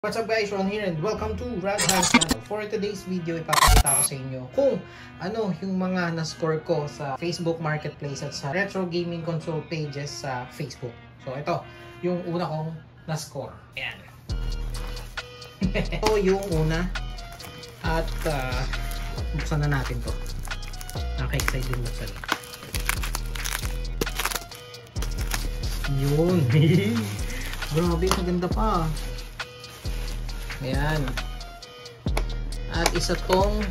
What's up guys, Ron here and welcome to Radhouse Channel. For today's video, ipapakita ko sa inyo kung ano yung mga na-score ko sa Facebook Marketplace at sa Retro Gaming Console pages sa Facebook. So ito, yung una kong na-score. Ayan. Ito yung una. At buksan na natin to. Nakaka-excited din buksan. Yun. Grabe, maganda pa. Ayan. At isa tong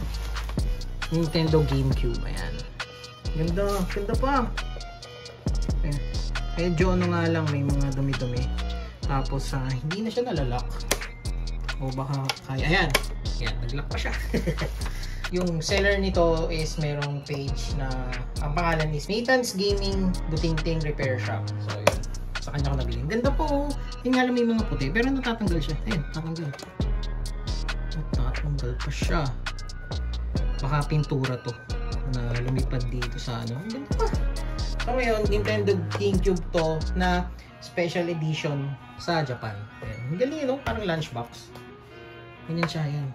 Nintendo GameCube. Ayan. Ganda. Ganda pa. Ayan. Medyo ano nga lang, may mga dumi-dumi. Tapos hindi na siya nalalak. O baka kaya. Ayan. Ayan. Naglock pa siya. Yung seller nito is merong page na ang pangalan is Nathan's Gaming Butingting Repair Shop. So yun. Sa kanya ko nabili. Ganda po. Yung nga lang may mga puti. Pero natatanggal siya. Ayan. Natatanggal. Natatanggal pa siya. Baka pintura to. Na lumipad dito sa ano. Ang ganda pa. So ngayon, Nintendo GameCube to na special edition sa Japan. Ayan. Ang galing, no? Parang lunchbox. Ganyan siya. Ayan.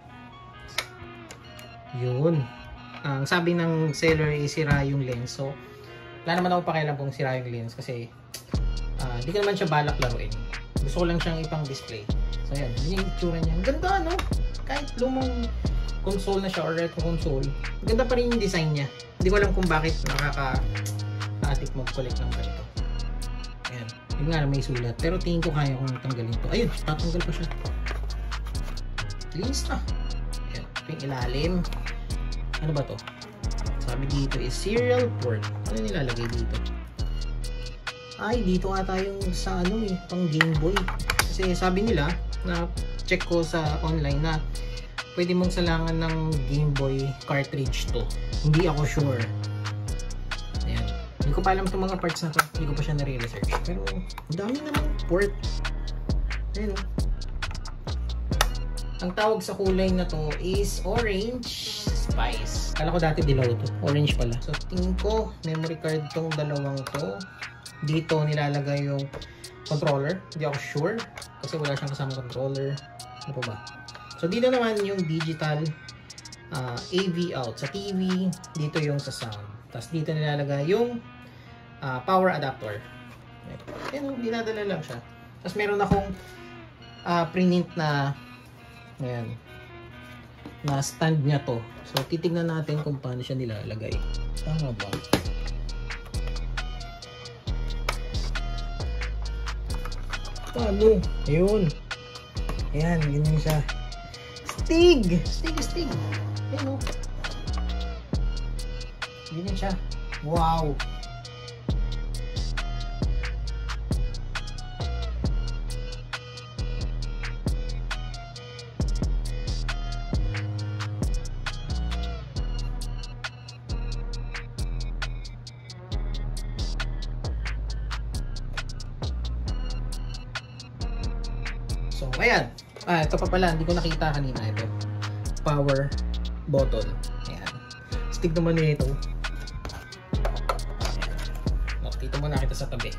Yun. Ang sabi ng seller is sira yung lens. So, wala naman ako pakialam kung sira yung lens kasi hindi ko naman siya balak laruin. Gusto ko lang siyang ipang display. So yan, yun yung itsura niya. Ang ganda, no? Kahit lumang console na siya or retro console, ganda pa rin yung design niya. Hindi ko alam kung bakit nakaka-addict mag-collect ng ganito. Ayan. Yun nga, may sulat. Pero tingin ko kaya kong tanggalin to. Ayun, tatanggal pa siya. Linis na. Ayan. Ito yung ilalim. Ano ba to? Sabi dito is serial port. Ano nilalagay dito? Ay, dito ata yung sa ano eh, pang Game Boy. Kasi sabi nila, na check ko sa online na pwede mong salangan ng Game Boy cartridge to. Hindi ako sure. Ayan. Hindi ko pa alam itong mga parts na to. Hindi ko pa siya nare-research. Pero, ang dami naman port. Ayan o. Ang tawag sa kulay na to is Orange Spice. Kala ko dati dilaw to. Orange pala. So, tingin ko, memory card tong dalawang to. Dito nilalagay yung controller. Hindi ako sure. Kasi wala siyang kasamang controller. Ano pa ba? So, dito naman yung digital AV out sa TV. Dito yung sa sound. Tapos dito nilalagay yung power adapter. Ayan, dinadala lang siya. Tapos meron akong print na ayan, na stand niya to. So, titignan natin kung paano siya nilalagay. Tama ba? Paano? Ayun. Ayan, ganyan siya. Stig! Stig! Ayan o. Ganyan siya. Wow! So, ayan. Ito pa pala. Hindi ko nakita kanina ito. Power button. Ayan. Stick naman nito. Ayan. Dito muna kita sa tabi.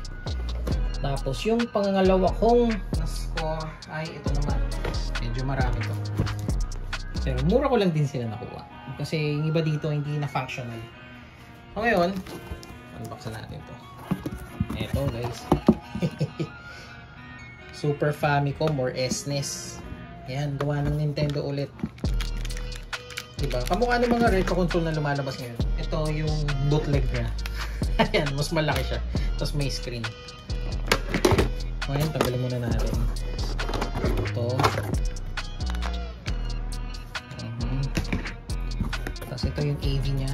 Tapos, yung pangangalawa kong na-score ay ito naman. Medyo marami to. Pero, mura ko lang din sila nakuha. Kasi, yung iba dito hindi na functional. So, ngayon, unboxan natin to. Ito, guys. Super Famicom or SNES. Ayan, gawa ng Nintendo ulit. Diba? Kamukha ng mga retro console na lumalabas ngayon. Ito yung bootleg niya. Ayan, mas malaki siya. Tapos may screen. Ayan, tanggalin muna natin. Ito. Tapos ito yung AV niya.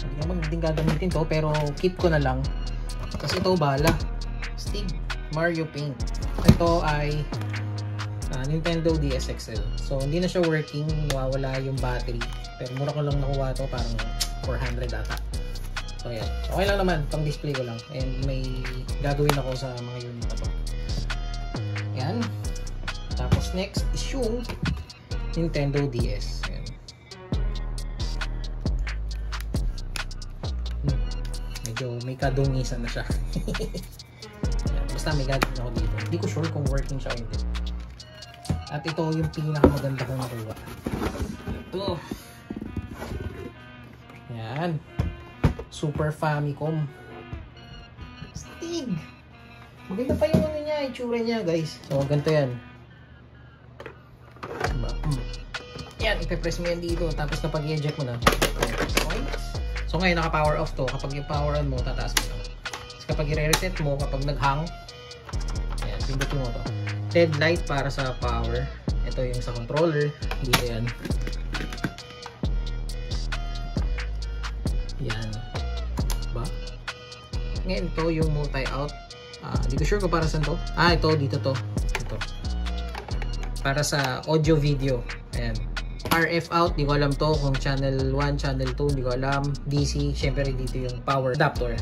Hindi naman din gagamitin to, pero keep ko na lang. Tapos ito, bala. Stig. Mario Paint. Ito ay Nintendo DS XL. So, hindi na siya working. Nawawala yung battery. Pero mura ko lang nakuha ito. Parang 400 ata. So, ayan. Okay lang naman. Pang display ko lang. And may gagawin ako sa mga unit na to. Ayan. Tapos, next is yung Nintendo DS. Ayan. Medyo may kadungisan na siya. Basta may gagawin ako dito. Hindi ko sure kung working siya o hindi. At ito yung pinakamaganda kong nakuha. Ito. Yan. Super Famicom. Stig. Maganda pa yung ano niya, itsura niya guys. So ganito yan. Diba? Yan, ipe-press mo yan dito. Tapos kapag i-eject mo na. Okay. So ngayon naka-power off to. Kapag i-power on mo, tataas mo to. Tapos kapag i-reset mo, kapag nag-hang, yan, pindutin mo to. LED light para sa power. Ito yung sa controller. Dito yan. Yan. Diba? Ngayon ito yung multi-out. Hindi ko sure kung para saan to. Ito, dito to. Ito. Para sa audio video. Ayan. RF out, di ko alam to. Kung channel 1, channel 2, di ko alam. DC, syempre dito yung power adapter.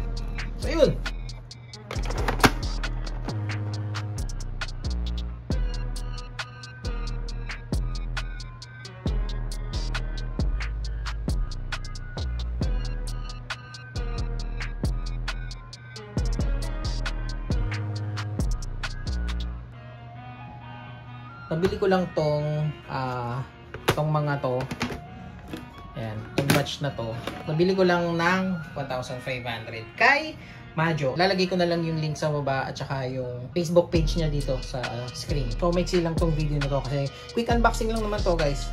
So, yun. Nabili ko lang tong mga to. Ayan, tong batch na to. Nabili ko lang ng 1,500 kay Majo. Lalagay ko na lang yung link sa baba at saka yung Facebook page niya dito sa screen. So, maiksi lang tong video na to kasi quick unboxing lang naman to guys.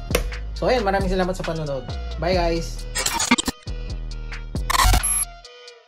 So, ayan, maraming salamat sa panonood. Bye guys!